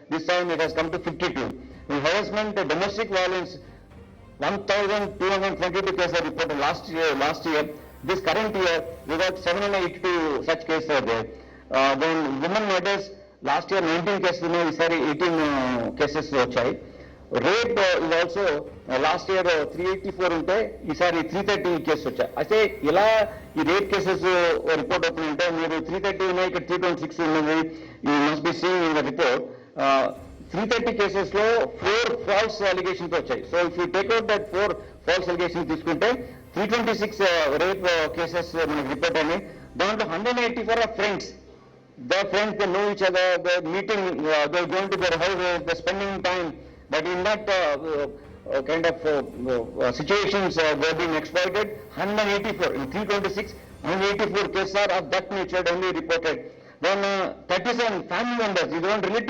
This time it has come to 52. In harassment, domestic violence, 1,222 cases are reported last year. This current year, we got 782 such cases are there. Then women murders, last year 19 cases, sorry, 18 cases వచ్చాయి. Rape ఇది also last year 384 ఉంటే ఈసారి 330 cases వచ్చాయి. అయితే ఇలా ఈ rape cases report అవుతుందంటే మీరు 330 ఉన్నాయి, ఇక్కడ 326 ఉన్నది. You must be seeing in the report. 330 cases లో 4 ఫాల్స్ అలిగేషన్స్ వచ్చాయి. So if you take out that 4 false allegations తీసుకుంటే 326 రేప్ కేసెస్ మనకి రిపోర్ట్ అయినాయి. దాంట్లో 184 are friends. Their friends, they know each other, they're meeting, they're going to their houses, they're spending time. But in that kind of situations, they're being exploited. 184, in 326, 184 cases are of that nature only reported. Then 37 family members, you don't relate to